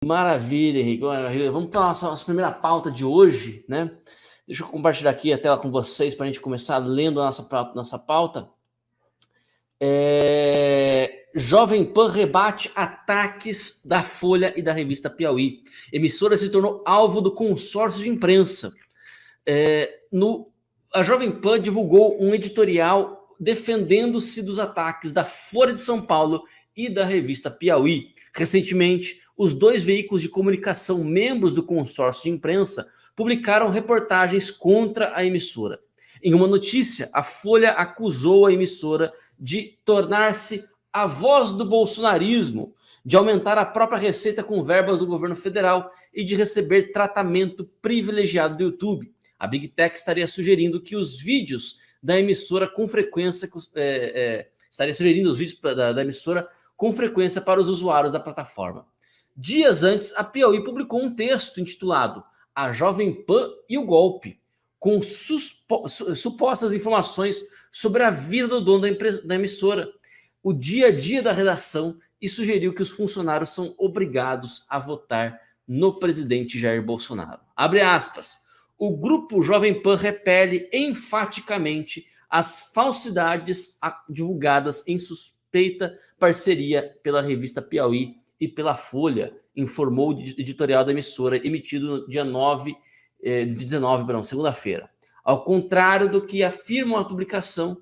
Maravilha, Henrique. Maravilha. Vamos para a nossa primeira pauta de hoje, né? Deixa eu compartilhar aqui a tela com vocês para a gente começar lendo a nossa pauta. Jovem Pan rebate ataques da Folha e da revista Piauí. Emissora se tornou alvo do consórcio de imprensa. A Jovem Pan divulgou um editorial defendendo-se dos ataques da Folha de São Paulo e da revista Piauí. Recentemente, os dois veículos de comunicação membros do consórcio de imprensa publicaram reportagens contra a emissora. Em uma notícia, a Folha acusou a emissora de tornar-se a voz do bolsonarismo, de aumentar a própria receita com verbas do governo federal e de receber tratamento privilegiado do YouTube. A Big Tech estaria sugerindo que os vídeos da emissora com frequência estaria sugerindo os vídeos da emissora com frequência para os usuários da plataforma. Dias antes, a Piauí publicou um texto intitulado A Jovem Pan e o Golpe, com supostas informações sobre a vida do dono da emissora, o dia a dia da redação, e sugeriu que os funcionários são obrigados a votar no presidente Jair Bolsonaro. Abre aspas. O grupo Jovem Pan repele enfaticamente as falsidades divulgadas em suspeita parceria pela revista Piauí e pela Folha, informou o editorial da emissora, emitido no dia 19, segunda-feira. Ao contrário do que afirma a publicação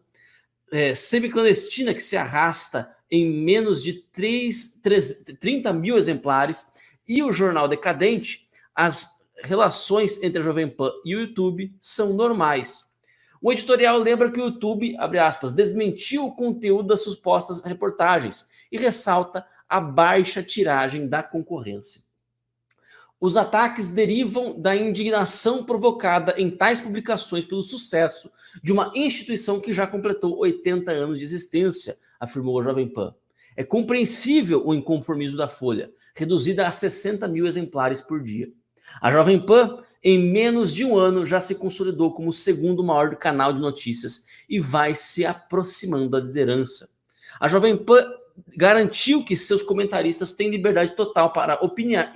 semi-clandestina que se arrasta em menos de 30 mil exemplares, e o jornal Decadente, as relações entre a Jovem Pan e o YouTube são normais. O editorial lembra que o YouTube, abre aspas, desmentiu o conteúdo das supostas reportagens e ressalta a baixa tiragem da concorrência. Os ataques derivam da indignação provocada em tais publicações pelo sucesso de uma instituição que já completou 80 anos de existência, afirmou a Jovem Pan. É compreensível o inconformismo da Folha, reduzida a 60 mil exemplares por dia. A Jovem Pan, em menos de um ano, já se consolidou como o segundo maior canal de notícias e vai se aproximando da liderança. A Jovem Pan garantiu que seus comentaristas têm liberdade total para opinar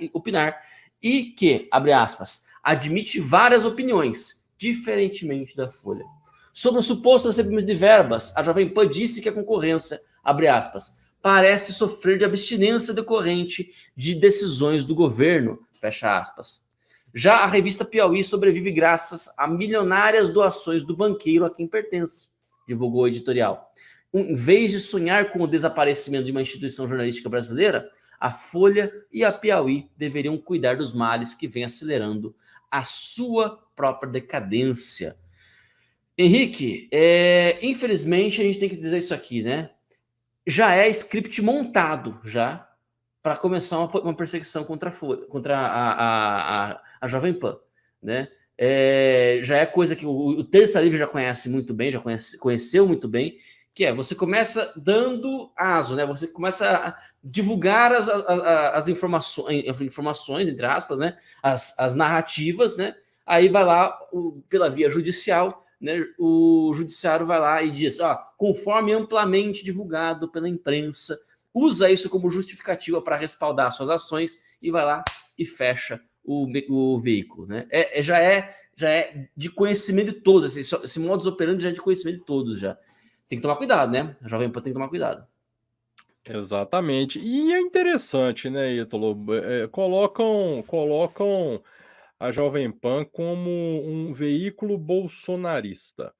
e que, abre aspas, admite várias opiniões, diferentemente da Folha. Sobre o suposto recebimento de verbas, a Jovem Pan disse que a concorrência, abre aspas, parece sofrer de abstinência decorrente de decisões do governo, fecha aspas. Já a revista Piauí sobrevive graças a milionárias doações do banqueiro a quem pertence, divulgou o editorial. Em vez de sonhar com o desaparecimento de uma instituição jornalística brasileira, a Folha e a Piauí deveriam cuidar dos males que vem acelerando a sua própria decadência. Henrique, infelizmente a gente tem que dizer isso aqui, né? Já é script montado, já, para começar uma perseguição contra a Jovem Pan, né? Já é coisa que o Terça Livre já conhece muito bem, conheceu muito bem, que você começa dando aso, né? Você começa a divulgar as informações, entre aspas, né? As narrativas, né? Aí vai lá, pela via judicial, né? O judiciário vai lá e diz, conforme amplamente divulgado pela imprensa, usa isso como justificativa para respaldar suas ações e vai lá e fecha o veículo, né? Já é de conhecimento de todos, esse modus operandi já é de conhecimento de todos, já. Tem que tomar cuidado, né? A Jovem Pan tem que tomar cuidado. Exatamente. E é interessante, né, Ítalo? Colocam a Jovem Pan como um veículo bolsonarista.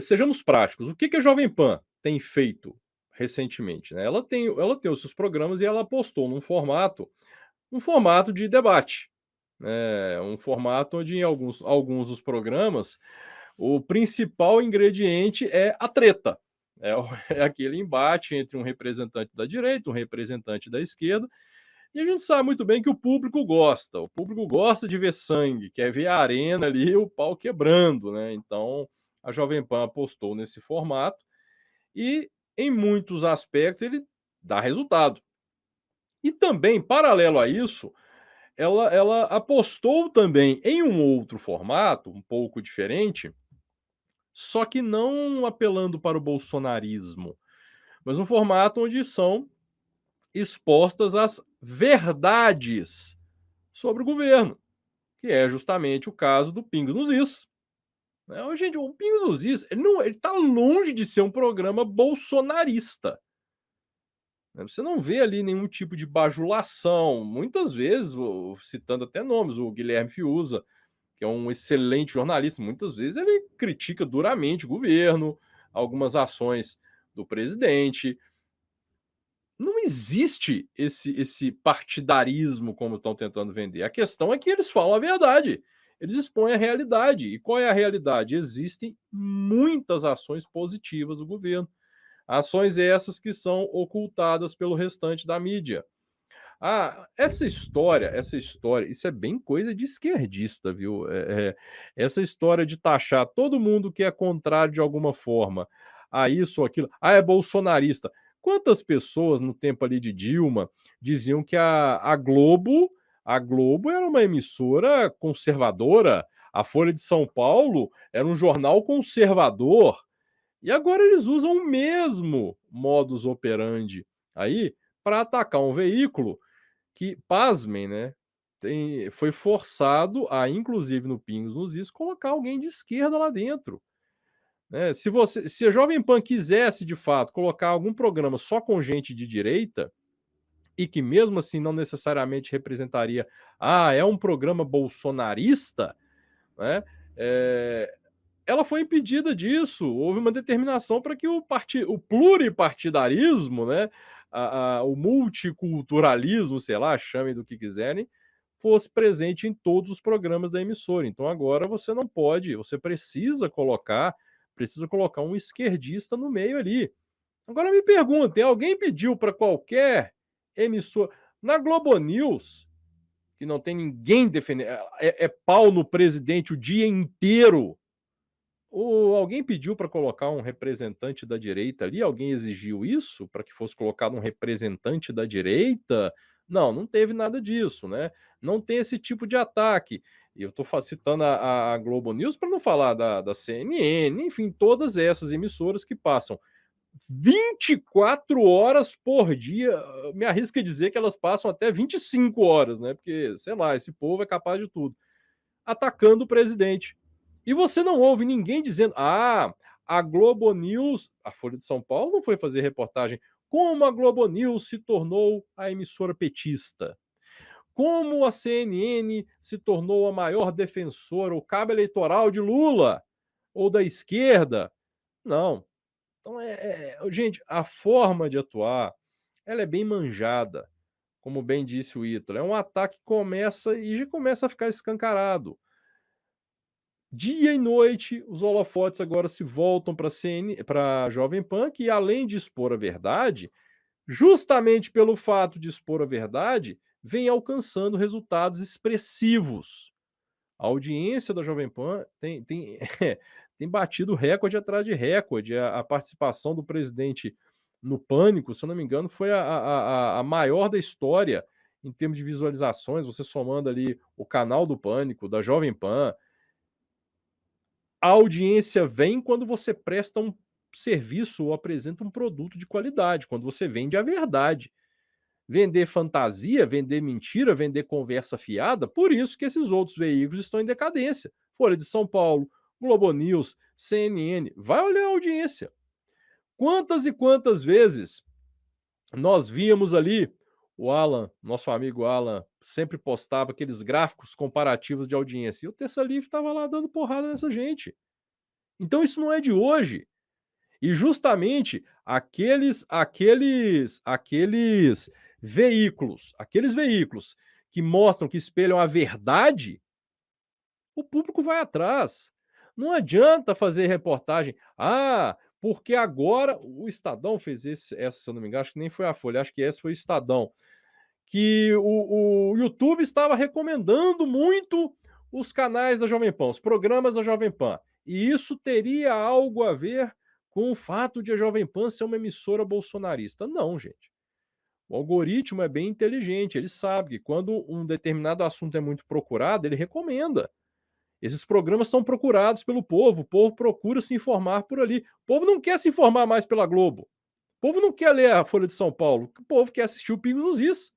Sejamos práticos. O que a Jovem Pan tem feito recentemente, né? Ela tem os seus programas e ela apostou um formato de debate, né? Um formato onde em alguns dos programas o principal ingrediente é a treta. É aquele embate entre um representante da direita, um representante da esquerda, e a gente sabe muito bem que o público gosta. O público gosta de ver sangue, quer ver a arena ali, o pau quebrando, né? Então, a Jovem Pan apostou nesse formato e, em muitos aspectos, ele dá resultado. E também, paralelo a isso, ela apostou também em um outro formato, um pouco diferente, só que não apelando para o bolsonarismo, mas um formato onde são expostas as verdades sobre o governo, que é justamente o caso do Pingos nos Is. Gente, o Pingos nos Is, ele tá longe de ser um programa bolsonarista. Você não vê ali nenhum tipo de bajulação. Muitas vezes, citando até nomes, o Guilherme Fiuza, que é um excelente jornalista, muitas vezes ele critica duramente o governo, algumas ações do presidente. Não existe esse partidarismo como estão tentando vender. A questão é que eles falam a verdade. Eles expõem a realidade. E qual é a realidade? Existem muitas ações positivas do governo. Ações essas que são ocultadas pelo restante da mídia. Essa história, isso é bem coisa de esquerdista, viu? Essa história de taxar todo mundo que é contrário de alguma forma a isso ou aquilo, é bolsonarista. Quantas pessoas no tempo ali de Dilma diziam que a Globo era uma emissora conservadora, a Folha de São Paulo era um jornal conservador, e agora eles usam o mesmo modus operandi aí para atacar um veículo que, pasmem, né, foi forçado a, inclusive no Pingos nos Is, colocar alguém de esquerda lá dentro. Se a Jovem Pan quisesse, de fato, colocar algum programa só com gente de direita, e que mesmo assim não necessariamente representaria, é um programa bolsonarista, né, ela foi impedida disso. Houve uma determinação para que o pluripartidarismo, né, o multiculturalismo, sei lá, chamem do que quiserem, fosse presente em todos os programas da emissora. Então agora você não pode, você precisa colocar um esquerdista no meio ali. Agora me perguntem, alguém pediu para qualquer emissora na Globo News, que não tem ninguém defendendo, é pau no presidente o dia inteiro. Ou alguém pediu para colocar um representante da direita ali? Alguém exigiu isso para que fosse colocado um representante da direita? Não, não teve nada disso, né? Não tem esse tipo de ataque. E eu estou citando a Globo News para não falar da CNN, enfim, todas essas emissoras que passam 24 horas por dia. Me arrisco a dizer que elas passam até 25 horas, né? Porque, sei lá, esse povo é capaz de tudo, atacando o presidente. E você não ouve ninguém dizendo: a Globo News, a Folha de São Paulo não foi fazer reportagem como a Globo News se tornou a emissora petista, como a CNN se tornou a maior defensora, o cabo eleitoral de Lula ou da esquerda. Não. Então, gente, a forma de atuar, ela é bem manjada, como bem disse o Ítalo. É um ataque que começa e já começa a ficar escancarado. Dia e noite, os holofotes agora se voltam para a Jovem Pan, que além de expor a verdade, justamente pelo fato de expor a verdade, vem alcançando resultados expressivos. A audiência da Jovem Pan tem batido recorde atrás de recorde. A participação do presidente no Pânico, se eu não me engano, foi a maior da história em termos de visualizações, você somando ali o canal do Pânico, da Jovem Pan. A audiência vem quando você presta um serviço ou apresenta um produto de qualidade, quando você vende a verdade. Vender fantasia, vender mentira, vender conversa fiada, por isso que esses outros veículos estão em decadência. Folha de São Paulo, Globo News, CNN, vai olhar a audiência. Quantas e quantas vezes nós víamos ali o Alan, nosso amigo Alan, sempre postava aqueles gráficos comparativos de audiência, e o Terça Livre estava lá dando porrada nessa gente. Então isso não é de hoje. E justamente aqueles veículos que mostram, que espelham a verdade, o público vai atrás. Não adianta fazer reportagem, porque agora o Estadão fez essa, se eu não me engano, acho que nem foi a Folha, acho que essa foi o Estadão, que o YouTube estava recomendando muito os canais da Jovem Pan, os programas da Jovem Pan. E isso teria algo a ver com o fato de a Jovem Pan ser uma emissora bolsonarista. Não, gente. O algoritmo é bem inteligente, ele sabe que quando um determinado assunto é muito procurado, ele recomenda. Esses programas são procurados pelo povo, o povo procura se informar por ali. O povo não quer se informar mais pela Globo. O povo não quer ler a Folha de São Paulo, o povo quer assistir o Pingo nos Is.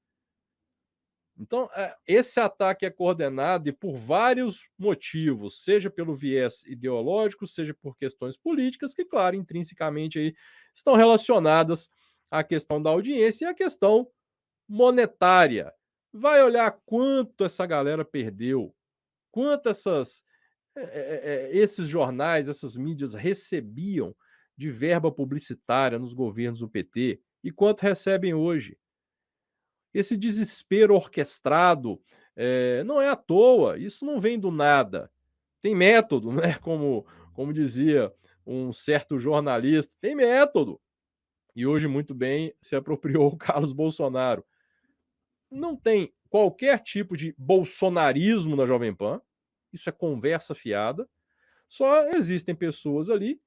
Então, esse ataque é coordenado e por vários motivos, seja pelo viés ideológico, seja por questões políticas, que, claro, intrinsecamente aí estão relacionadas à questão da audiência e à questão monetária. Vai olhar quanto essa galera perdeu, quanto esses jornais, essas mídias recebiam de verba publicitária nos governos do PT e quanto recebem hoje. Esse desespero orquestrado não é à toa, isso não vem do nada. Tem método, né? Como dizia um certo jornalista, tem método. E hoje, muito bem, se apropriou o Carlos Bolsonaro. Não tem qualquer tipo de bolsonarismo na Jovem Pan, isso é conversa fiada. Só existem pessoas ali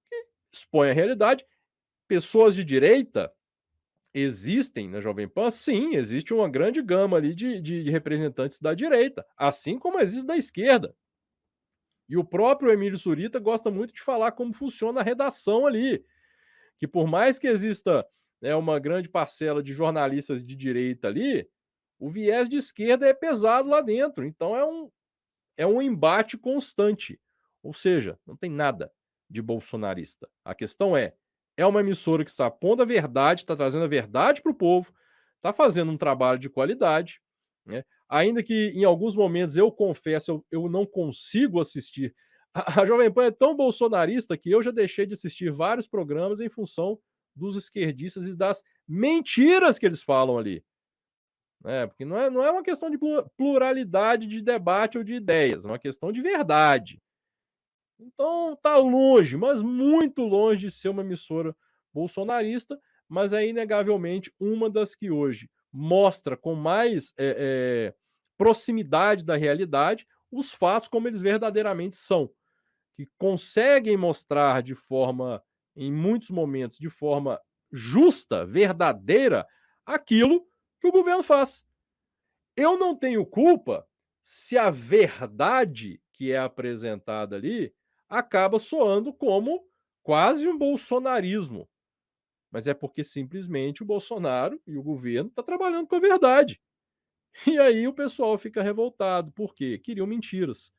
que expõem a realidade. Pessoas de direita existem na Jovem Pan? Sim, existe uma grande gama ali de representantes da direita, assim como existe da esquerda. E o próprio Emílio Surita gosta muito de falar como funciona a redação ali, que por mais que exista uma grande parcela de jornalistas de direita ali, o viés de esquerda é pesado lá dentro. Então é um embate constante. Ou seja, não tem nada de bolsonarista. A questão é uma emissora que está pondo a verdade, está trazendo a verdade para o povo, está fazendo um trabalho de qualidade, né? Ainda que em alguns momentos eu confesso, eu não consigo assistir. A Jovem Pan é tão bolsonarista que eu já deixei de assistir vários programas em função dos esquerdistas e das mentiras que eles falam ali. Porque não é uma questão de pluralidade de debate ou de ideias, é uma questão de verdade. Então tá longe, mas muito longe de ser uma emissora bolsonarista, mas é inegavelmente uma das que hoje mostra com mais proximidade da realidade os fatos como eles verdadeiramente são, que conseguem mostrar de forma, em muitos momentos, de forma justa, verdadeira, aquilo que o governo faz. Eu não tenho culpa se a verdade que é apresentada ali acaba soando como quase um bolsonarismo. Mas é porque simplesmente o Bolsonaro e o governo estão trabalhando com a verdade. E aí o pessoal fica revoltado. Por quê? Queriam mentiras.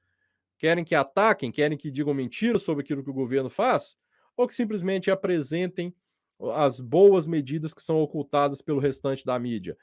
Querem que ataquem, querem que digam mentiras sobre aquilo que o governo faz, ou que simplesmente apresentem as boas medidas que são ocultadas pelo restante da mídia.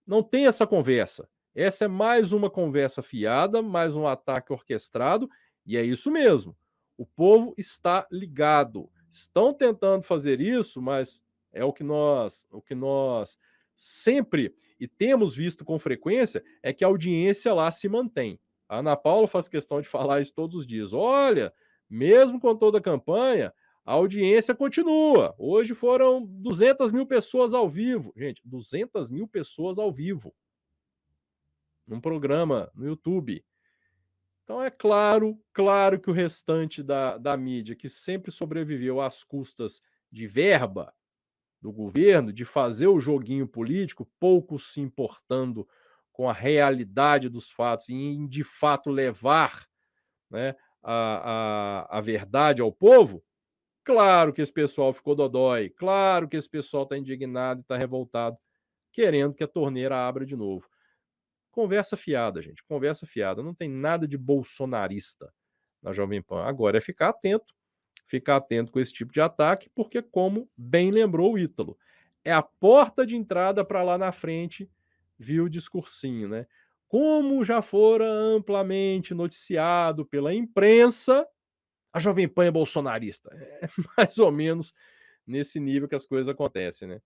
Não tem essa conversa. Essa é mais uma conversa fiada, mais um ataque orquestrado, e é isso mesmo. O povo está ligado. Estão tentando fazer isso, mas é o que nós sempre e temos visto com frequência é que a audiência lá se mantém. A Ana Paula faz questão de falar isso todos os dias. Olha, mesmo com toda a campanha, a audiência continua. Hoje foram 200 mil pessoas ao vivo. Gente, 200 mil pessoas ao vivo. Num programa no YouTube. Então é claro que o restante da mídia, que sempre sobreviveu às custas de verba do governo, de fazer o joguinho político, pouco se importando com a realidade dos fatos e em, de fato, levar, né, a verdade ao povo, claro que esse pessoal ficou dodói, claro que esse pessoal está indignado e está revoltado, querendo que a torneira abra de novo. Conversa fiada, gente, conversa fiada. Não tem nada de bolsonarista na Jovem Pan. Agora é ficar atento com esse tipo de ataque, porque, como bem lembrou o Ítalo, é a porta de entrada para lá na frente, viu o discursinho, né? Como já fora amplamente noticiado pela imprensa, a Jovem Pan é bolsonarista. É mais ou menos nesse nível que as coisas acontecem, né?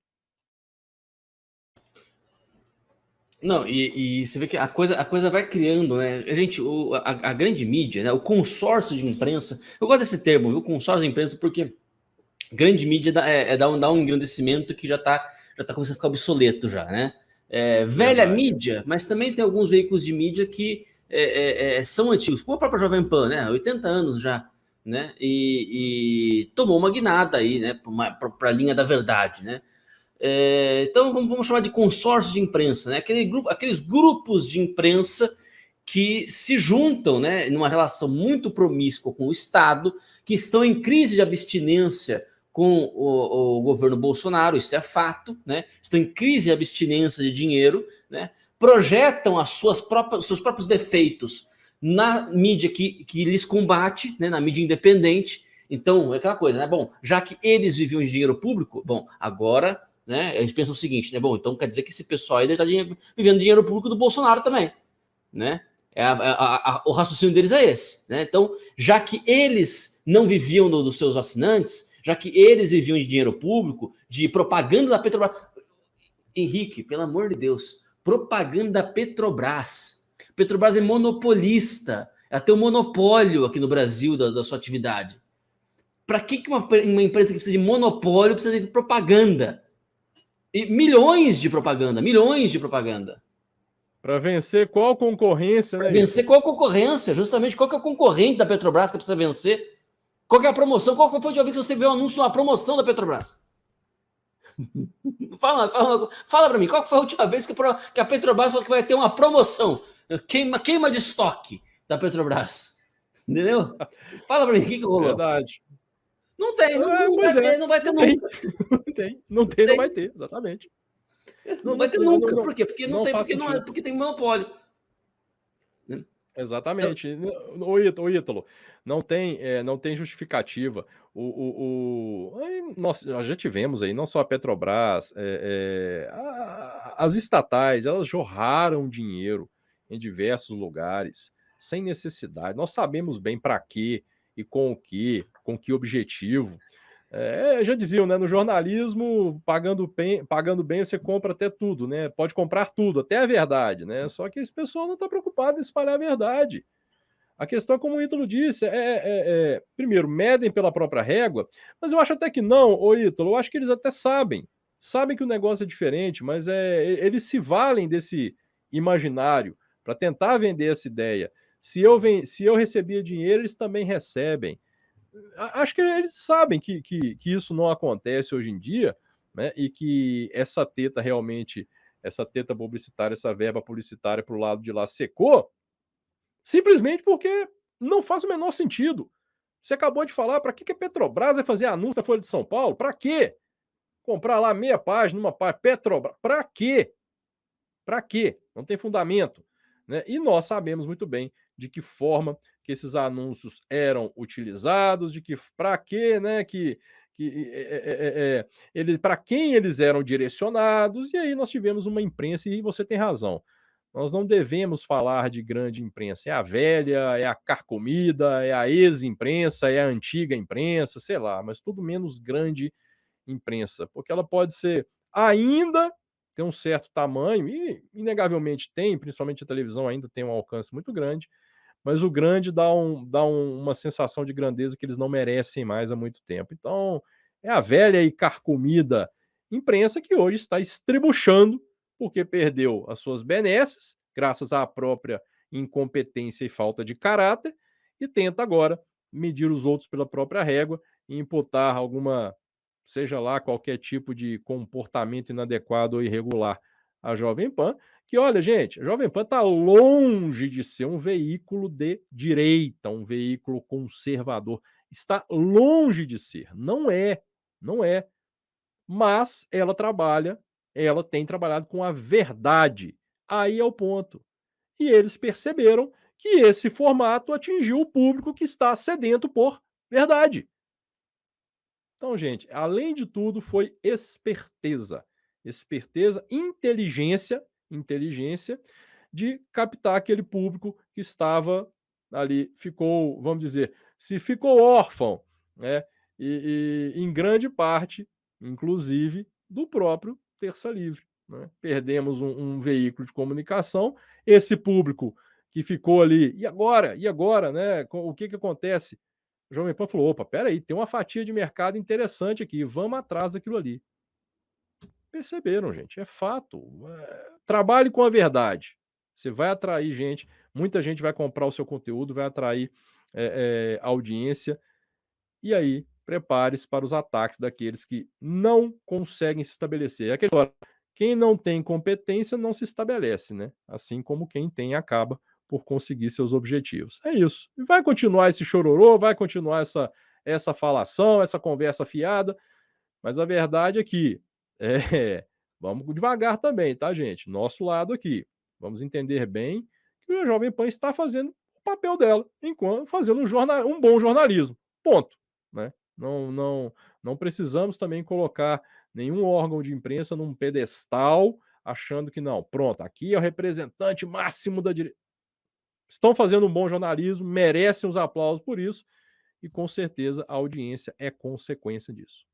Não, e você vê que a coisa vai criando, né? Gente, a grande mídia, né? O consórcio de imprensa. Eu gosto desse termo, viu? Consórcio de imprensa, porque grande mídia dá um engrandecimento que já tá começando a ficar obsoleto já, né? Velha Verdade. mídia, mas também tem alguns veículos de mídia que são antigos, como a própria Jovem Pan, né? 80 anos já, né? E tomou uma guinada aí, né? Para a linha da verdade, né? Então vamos chamar de consórcio de imprensa, né? Aqueles grupos de imprensa que se juntam, né, numa relação muito promíscua com o Estado, que estão em crise de abstinência com o governo Bolsonaro, isso é fato, né? Estão em crise e abstinência de dinheiro, né? Projetam seus próprios defeitos na mídia que lhes combate, né? Na mídia independente. Então, é aquela coisa, né? Bom, já que eles viviam de dinheiro público, bom, agora, né? Eles pensam o seguinte, né? Bom, então quer dizer que esse pessoal aí está vivendo dinheiro público do Bolsonaro também, né? O raciocínio deles é esse, né? Então, já que eles não viviam dos seus assinantes, já que eles viviam de dinheiro público, de propaganda da Petrobras. Henrique, pelo amor de Deus, propaganda da Petrobras. Petrobras é monopolista, ela tem um monopólio aqui no Brasil da sua atividade. Para que uma empresa que precisa de monopólio precisa de propaganda? E milhões de propaganda, milhões de propaganda. Para vencer qual concorrência, né? Vencer qual concorrência? Justamente qual que é o concorrente da Petrobras que precisa vencer? Qual que é a promoção? Qual foi a última vez que você viu o anúncio de uma promoção da Petrobras? Fala para mim, qual foi a última vez que a Petrobras falou que vai ter uma promoção? Queima de estoque da Petrobras. Entendeu? Fala para mim, o que rolou? Verdade. Não tem, não vai ter nunca. Não vai ter, exatamente. Não vai ter nunca. Por quê? Porque não tem, porque tem monopólio. Exatamente. O Ítalo, não tem justificativa. Nós já tivemos aí, não só a Petrobras, as estatais, elas jorraram dinheiro em diversos lugares, sem necessidade. Nós sabemos bem para quê e com que objetivo. Já diziam, né? No jornalismo, pagando bem, você compra até tudo, né? Pode comprar tudo, até a verdade, né? Só que esse pessoal não está preocupado em espalhar a verdade. A questão, como o Ítalo disse, primeiro, medem pela própria régua, mas eu acho até que não, ô Ítalo, eu acho que eles até sabem que o negócio é diferente, mas eles se valem desse imaginário para tentar vender essa ideia. Se eu recebia dinheiro, eles também recebem. Acho que eles sabem que isso não acontece hoje em dia, né? E que essa teta publicitária, essa verba publicitária para o lado de lá secou, simplesmente porque não faz o menor sentido. Você acabou de falar, para que a Petrobras vai fazer anúncio na Folha de São Paulo? Para quê? Comprar lá meia página, uma página, Petrobras, para quê? Para quê? Não tem fundamento, né? E nós sabemos muito bem de que forma que esses anúncios eram utilizados, de que para quê, né? Para quem eles eram direcionados, e aí nós tivemos uma imprensa, e você tem razão. Nós não devemos falar de grande imprensa. É a velha, é a carcomida, é a ex-imprensa, é a antiga imprensa, sei lá, mas tudo menos grande imprensa, porque ela pode ser ainda ter um certo tamanho, e inegavelmente tem, principalmente a televisão ainda tem um alcance muito grande, mas o grande dá uma sensação de grandeza que eles não merecem mais há muito tempo. Então, é a velha e carcomida imprensa que hoje está estribuchando, porque perdeu as suas benesses, graças à própria incompetência e falta de caráter, e tenta agora medir os outros pela própria régua e imputar seja lá qualquer tipo de comportamento inadequado ou irregular à Jovem Pan, que olha, gente, a Jovem Pan está longe de ser um veículo de direita, um veículo conservador. Está longe de ser. Não é. Mas ela tem trabalhado com a verdade. Aí é o ponto. E eles perceberam que esse formato atingiu o público que está sedento por verdade. Então, gente, além de tudo, foi esperteza. Esperteza, inteligência de captar aquele público que estava ali, vamos dizer, se ficou órfão, né? E em grande parte, inclusive, do próprio Terça Livre, né? Perdemos um veículo de comunicação, esse público que ficou ali, e agora, né? O que acontece? O Jovem Pan falou: opa, peraí, tem uma fatia de mercado interessante aqui, vamos atrás daquilo ali. Perceberam, gente, é fato. Trabalhe com a verdade. Você vai atrair gente, muita gente vai comprar o seu conteúdo, vai atrair audiência, e aí prepare-se para os ataques daqueles que não conseguem se estabelecer. Quem não tem competência não se estabelece, né? Assim como quem tem acaba por conseguir seus objetivos. É isso. Vai continuar esse chororô, vai continuar essa falação, essa conversa fiada, Mas a verdade é que, vamos devagar também, tá, gente? Nosso lado aqui. Vamos entender bem que a Jovem Pan está fazendo o papel dela, enquanto fazendo um bom jornalismo. Ponto, né? Não precisamos também colocar nenhum órgão de imprensa num pedestal, achando que não, pronto, aqui é o representante máximo da direita. Estão fazendo um bom jornalismo, merecem os aplausos por isso, e com certeza a audiência é consequência disso.